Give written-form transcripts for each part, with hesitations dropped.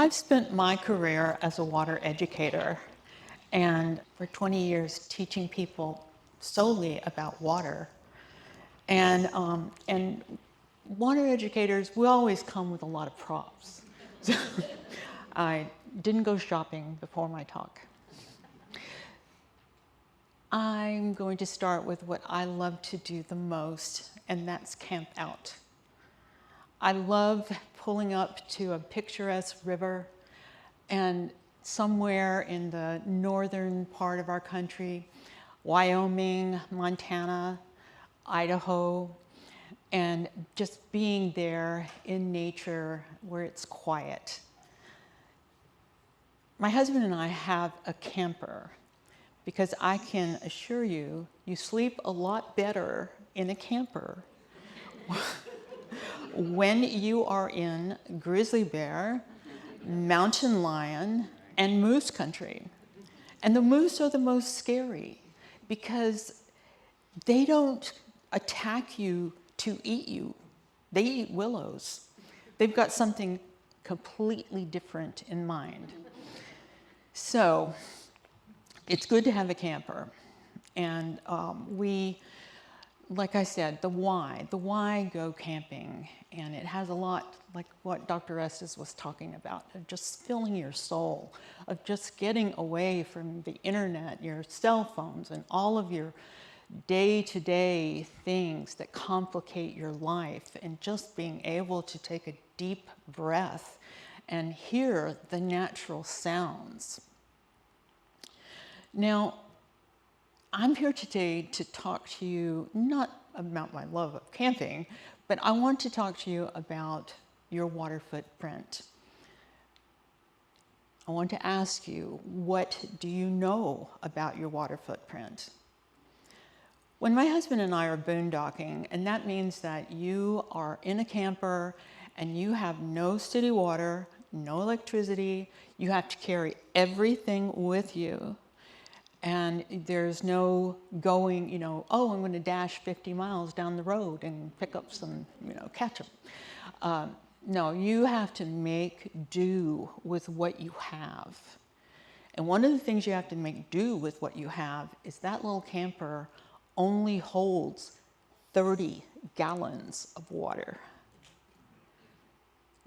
I've spent my career as a water educator and for 20 years teaching people solely about water. And water educators, we always come with a lot of props. So I didn't go shopping before my talk. I'm going to start with what I love to do the most, and that's camp out. I love pulling up to a picturesque river, and somewhere in the northern part of our country, Wyoming, Montana, Idaho, and just being there in nature where it's quiet. My husband and I have a camper because I can assure you, you sleep a lot better in a camper when you are in grizzly bear, mountain lion, and moose country. And the moose are the most scary because they don't attack you to eat you. They eat willows. They've got something completely different in mind. So it's good to have a camper. And like I said, the why go camping. And it has a lot, like what Dr. Estes was talking about, of just filling your soul, of just getting away from the internet, your cell phones, and all of your day-to-day things that complicate your life, and just being able to take a deep breath and hear the natural sounds. Now, I'm here today to talk to you not about my love of camping, but I want to talk to you about your water footprint. I want to ask you, what do you know about your water footprint? When my husband and I are boondocking, and that means that you are in a camper and you have no city water, no electricity, you have to carry everything with you. And there's no going, oh, I'm going to dash 50 miles down the road and pick up some, ketchup. No, you have to make do with what you have. And one of the things you have to make do with what you have is that little camper only holds 30 gallons of water.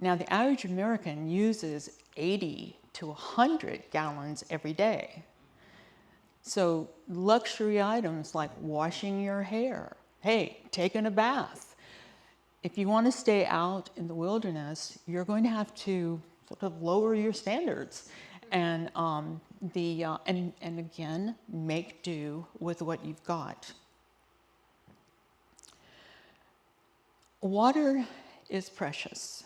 Now, the average American uses 80 to 100 gallons every day. So luxury items like washing your hair, hey, taking a bath. If you want to stay out in the wilderness, you're going to have to sort of lower your standards and again, make do with what you've got. Water is precious.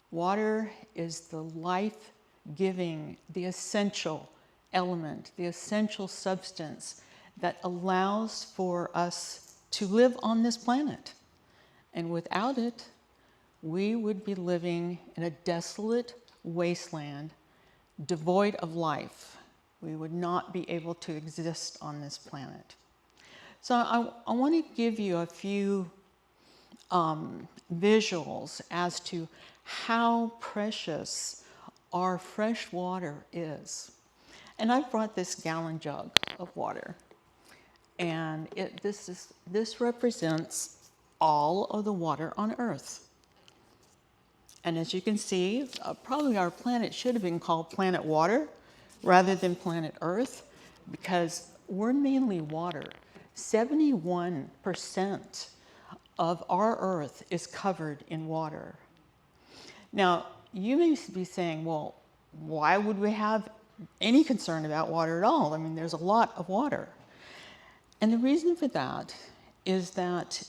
Water is the life-giving, the essential element, the essential substance that allows for us to live on this planet. And without it, we would be living in a desolate wasteland, devoid of life. We would not be able to exist on this planet. So I want to give you a few visuals as to how precious our fresh water is. And I've brought this gallon jug of water, and this represents all of the water on Earth. And as you can see, probably our planet should have been called Planet Water rather than Planet Earth, because we're mainly water. 71% of our Earth is covered in water. Now, you may be saying, well, why would we have any concern about water at all? I mean, there's a lot of water. And the reason for that is that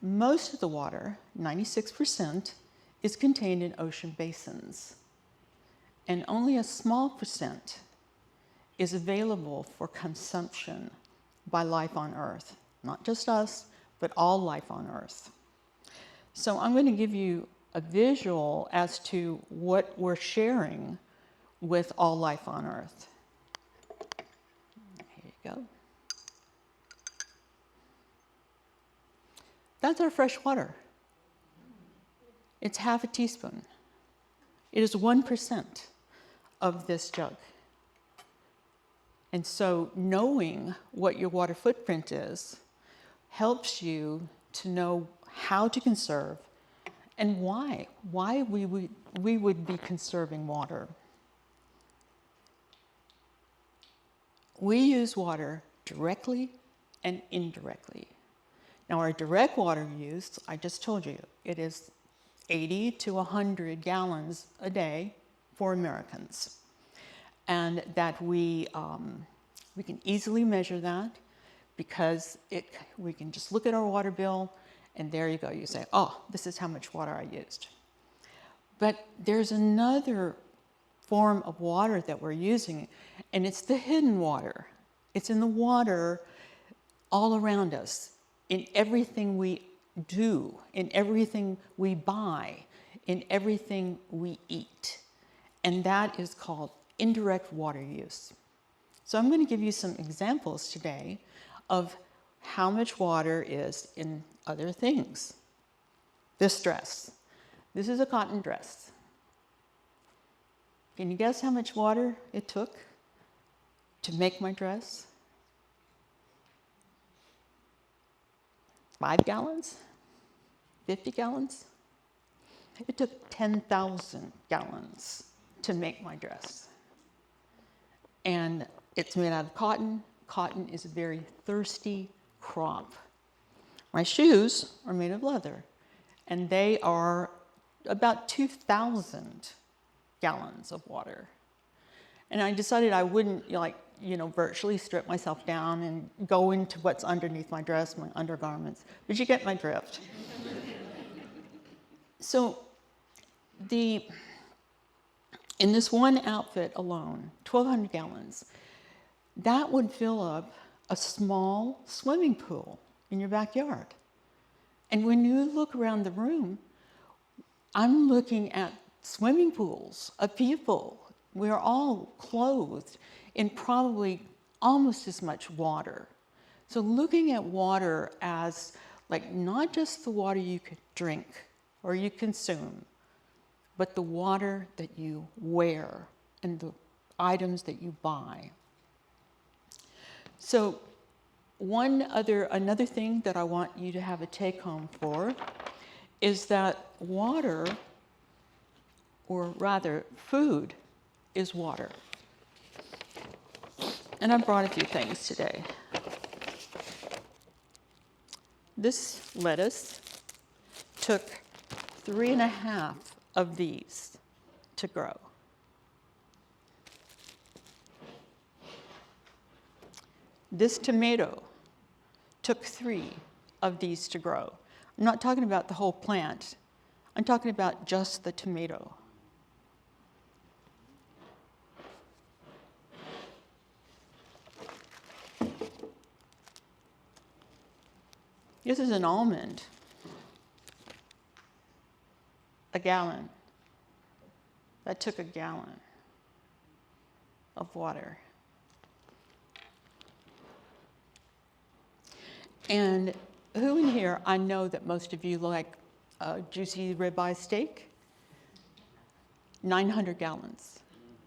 most of the water, 96%, is contained in ocean basins. And only a small percent is available for consumption by life on Earth. Not just us, but all life on Earth. So I'm going to give you a visual as to what we're sharing with all life on Earth. Here you go. That's our fresh water. It's half a teaspoon. It is 1% of this jug. And so knowing what your water footprint is helps you to know how to conserve and why we would be conserving water. We use water directly and indirectly. Now our direct water use, I just told you, it is 80 to 100 gallons a day for Americans. And that we can easily measure that because we can just look at our water bill and there you go. You say, oh, this is how much water I used. But there's another form of water that we're using, and it's the hidden water. It's in the water all around us, in everything we do, in everything we buy, in everything we eat. And that is called indirect water use. So I'm going to give you some examples today of how much water is in other things. This dress. This is a cotton dress. Can you guess how much water it took to make my dress? 5 gallons? 50 gallons? It took 10,000 gallons to make my dress. And it's made out of cotton. Cotton is a very thirsty crop. My shoes are made of leather, and they are about 2,000 gallons of water. And I decided I wouldn't virtually strip myself down and go into what's underneath my dress, my undergarments, but you get my drift. So in this one outfit alone, 1,200 gallons, that would fill up a small swimming pool in your backyard. And when you look around the room, I'm looking at swimming pools of people. We're all clothed in probably almost as much water. So looking at water as not just the water you could drink or you consume, but the water that you wear and the items that you buy. So another thing that I want you to have a take home for is that water, or rather food, is water. And I brought a few things today. This lettuce took 3.5 of these to grow. This tomato took 3 of these to grow. I'm not talking about the whole plant. I'm talking about just the tomato. This is an almond. A gallon. That took a gallon of water. And who in here, I know that most of you like a juicy ribeye steak, 900 gallons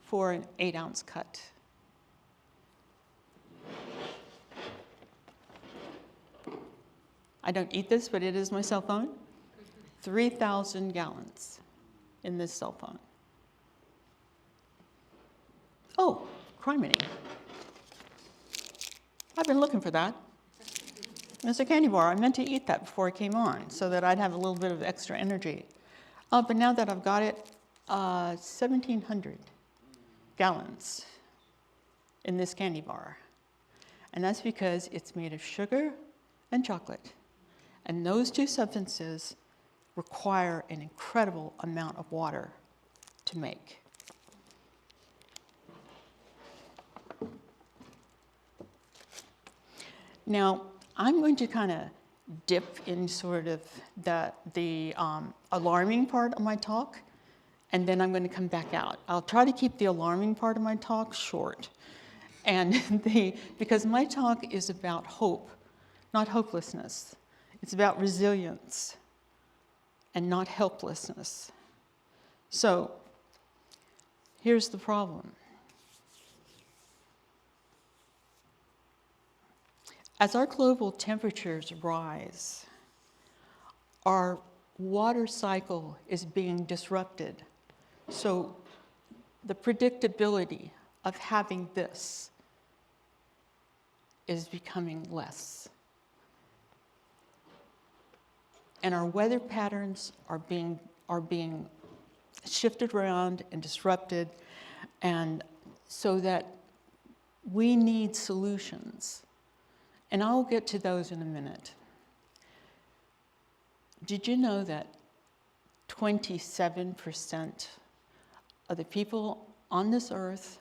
for an 8-ounce cut. I don't eat this, but it is my cell phone. 3,000 gallons in this cell phone. Oh, criminy. I've been looking for that. It's a candy bar. I meant to eat that before I came on so that I'd have a little bit of extra energy. But now that I've got it, 1,700 gallons in this candy bar. And that's because it's made of sugar and chocolate. And those two substances require an incredible amount of water to make. Now, I'm going to kind of dip in sort of the alarming part of my talk, and then I'm going to come back out. I'll try to keep the alarming part of my talk short, and because my talk is about hope, not hopelessness. It's about resilience and not helplessness. So Here's the problem. As our global temperatures rise, our water cycle is being disrupted. So the predictability of having this is becoming less. And our weather patterns are being shifted around and disrupted, and so that we need solutions. And I'll get to those in a minute. Did you know that 27% of the people on this earth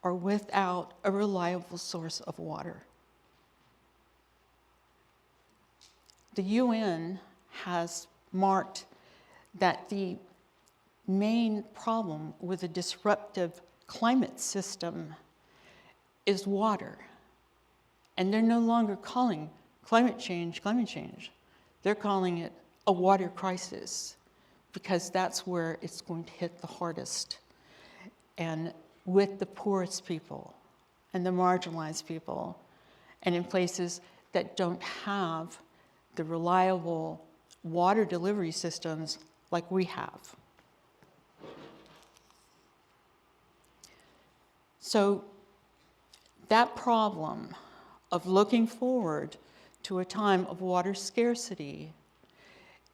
are without a reliable source of water? The UN has marked that the main problem with a disruptive climate system is water. And they're no longer calling climate change. They're calling it a water crisis, because that's where it's going to hit the hardest, and with the poorest people and the marginalized people, and in places that don't have the reliable water delivery systems like we have. So that problem of looking forward to a time of water scarcity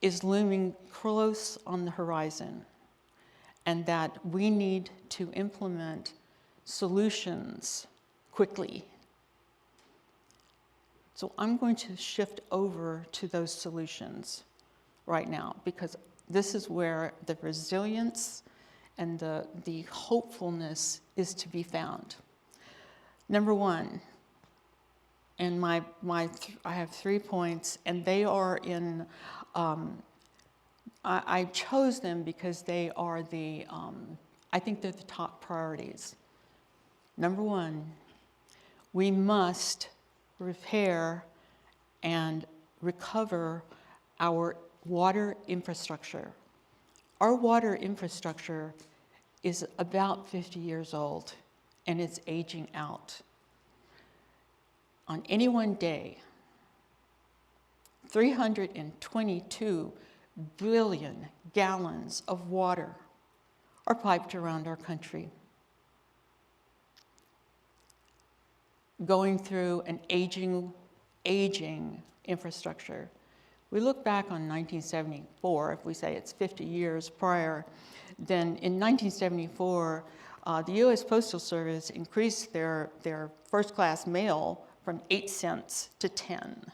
is looming close on the horizon, and that we need to implement solutions quickly. So I'm going to shift over to those solutions right now, because this is where the resilience and the hopefulness is to be found. Number one, and I have 3 points, and they are in, I chose them because they are I think they're the top priorities. Number one, we must repair and recover our water infrastructure. Our water infrastructure is about 50 years old, and it's aging out. On any one day, 322 billion gallons of water are piped around our country, going through an aging infrastructure. We look back on 1974, if we say it's 50 years prior, then in 1974, the U.S. Postal Service increased their first-class mail from 8 cents to 10.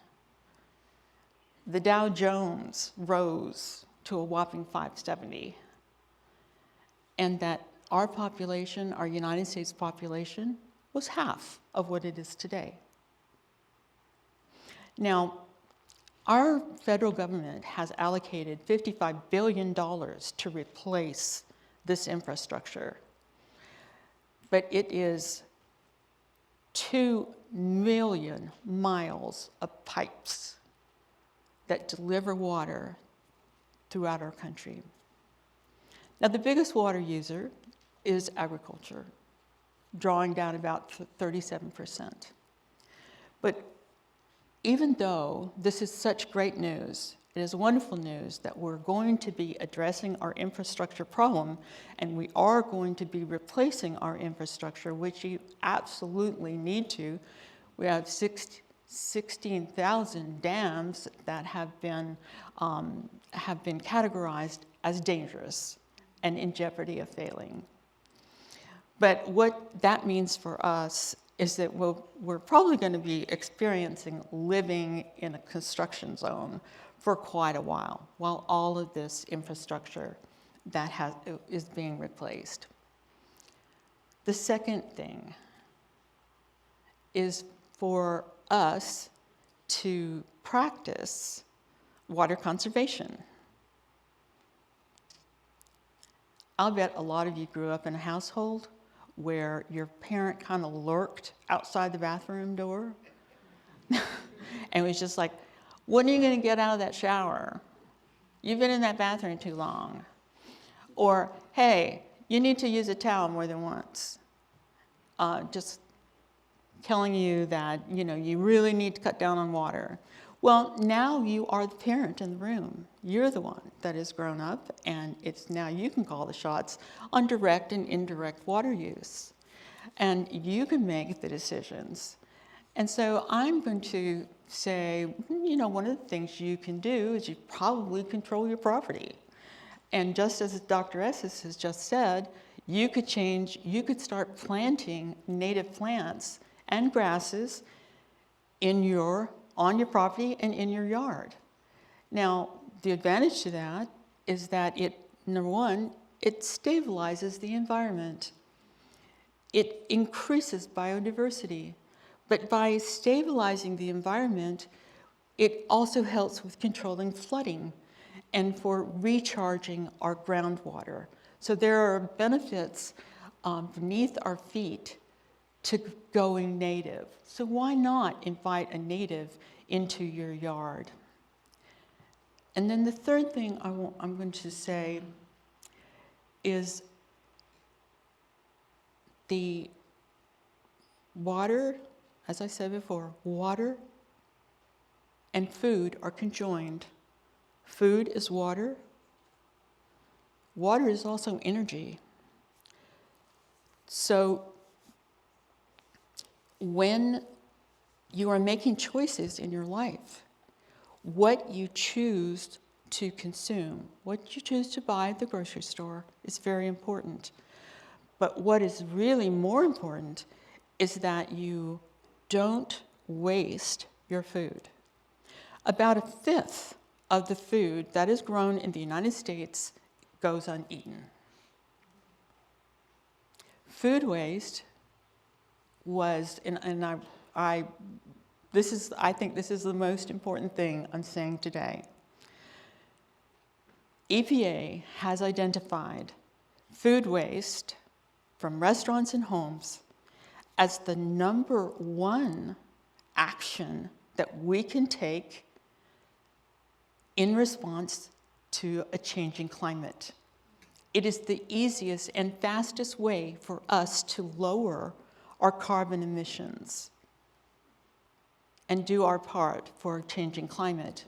The Dow Jones rose to a whopping 570. And that our population, our United States population, was half of what it is today. Now, our federal government has allocated $55 billion to replace this infrastructure. But it is 2 million miles of pipes that deliver water throughout our country. Now, the biggest water user is agriculture, drawing down about 37%. But even though this is such great news, it is wonderful news that we're going to be addressing our infrastructure problem, and we are going to be replacing our infrastructure, which you absolutely need to. We have 16,000 dams that have been categorized as dangerous and in jeopardy of failing. But what that means for us is that we're probably going to be experiencing living in a construction zone for quite a while all of this infrastructure is being replaced. The second thing is for us to practice water conservation. I'll bet a lot of you grew up in a household where your parent kind of lurked outside the bathroom door and was just like, when are you going to get out of that shower? You've been in that bathroom too long. Or, hey, You need to use a towel more than once. Just telling you that, you really need to cut down on water. Well, now you are the parent in the room. You're the one that is grown up, and it's now you can call the shots on direct and indirect water use. And you can make the decisions. And so I'm going to say, one of the things you can do is you probably control your property. And just as Dr. Esses has just said, you could start planting native plants and grasses on your property and in your yard. Now, the advantage to that is that number one, it stabilizes the environment. It increases biodiversity. But by stabilizing the environment, it also helps with controlling flooding and for recharging our groundwater. So there are benefits beneath our feet to going native. So why not invite a native into your yard? And then the third thing I'm going to say is the water, as I said before, water and food are conjoined. Food is water. Water is also energy. So when you are making choices in your life, what you choose to consume, what you choose to buy at the grocery store is very important. But what is really more important is that you don't waste your food. About 1/5 of the food that is grown in the United States goes uneaten. Food waste was, I think this is the most important thing I'm saying today. EPA has identified food waste from restaurants and homes as the number one action that we can take in response to a changing climate. It is the easiest and fastest way for us to lower our carbon emissions and do our part for a changing climate.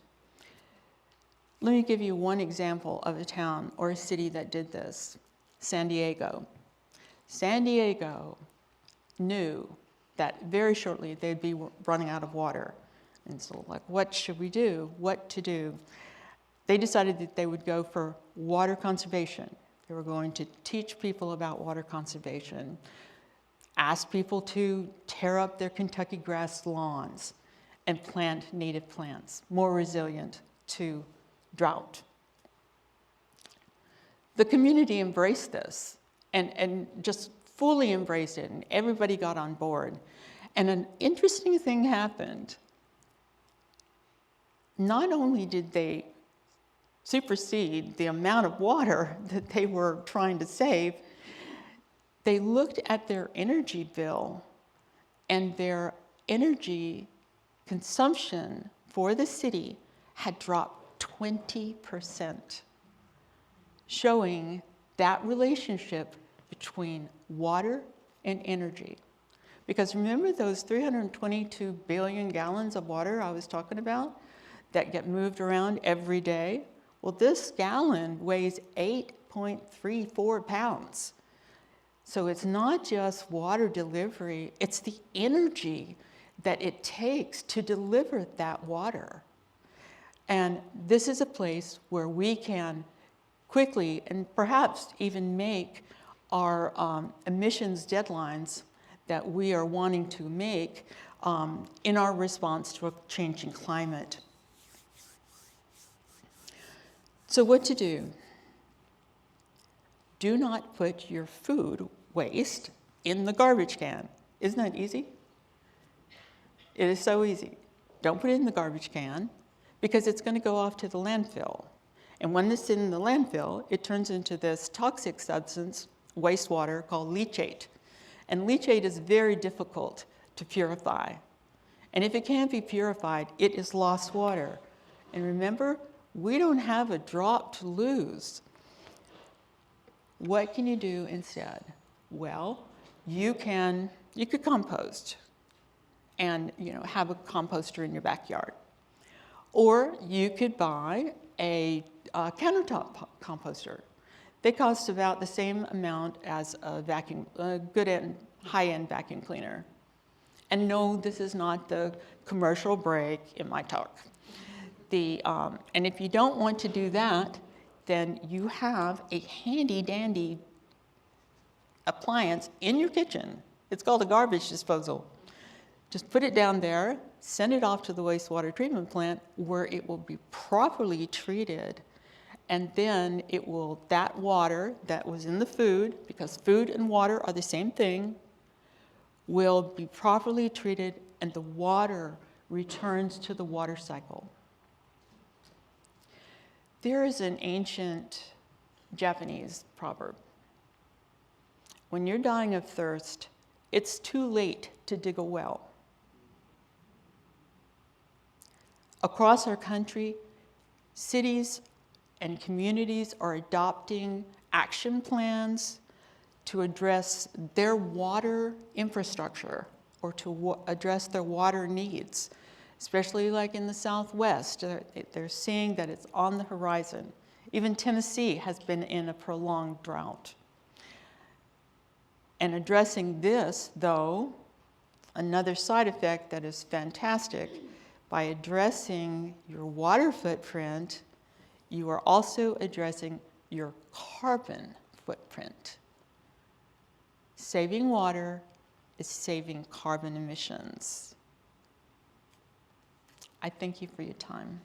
Let me give you one example of a town or a city that did this, San Diego. San Diego knew that very shortly they'd be running out of water. And so what should we do? What to do? They decided that they would go for water conservation. They were going to teach people about water conservation, ask people to tear up their Kentucky grass lawns and plant native plants, more resilient to drought. The community embraced this and just fully embraced it, and everybody got on board. And an interesting thing happened. Not only did they supersede the amount of water that they were trying to save, they looked at their energy bill, and their energy consumption for the city had dropped 20%, showing that relationship between water and energy. Because remember those 322 billion gallons of water I was talking about that get moved around every day? Well, this gallon weighs 8.34 pounds. So it's not just water delivery, it's the energy that it takes to deliver that water. And this is a place where we can quickly and perhaps even make our emissions deadlines that we are wanting to make in our response to a changing climate. So what to do? Do not put your food waste in the garbage can. Isn't that easy? It is so easy. Don't put it in the garbage can because it's going to go off to the landfill. And when it's in the landfill, it turns into this toxic substance, wastewater, called leachate. And leachate is very difficult to purify. And if it can't be purified, it is lost water. And remember, we don't have a drop to lose. What can you do instead? Well, you could compost and have a composter in your backyard. Or you could buy a countertop composter. They cost about the same amount as a good and high-end vacuum cleaner. And no, this is not the commercial break in my talk. And if you don't want to do that, then you have a handy-dandy appliance in your kitchen. It's called a garbage disposal. Just put it down there, send it off to the wastewater treatment plant where it will be properly treated. And then that water that was in the food, because food and water are the same thing, will be properly treated and the water returns to the water cycle. There is an ancient Japanese proverb. When you're dying of thirst, it's too late to dig a well. Across our country, cities and communities are adopting action plans to address their water infrastructure or to address their water needs, especially like in the Southwest. They're seeing that it's on the horizon. Even Tennessee has been in a prolonged drought. And addressing this, though, another side effect that is fantastic, by addressing your water footprint, you are also addressing your carbon footprint. Saving water is saving carbon emissions. I thank you for your time.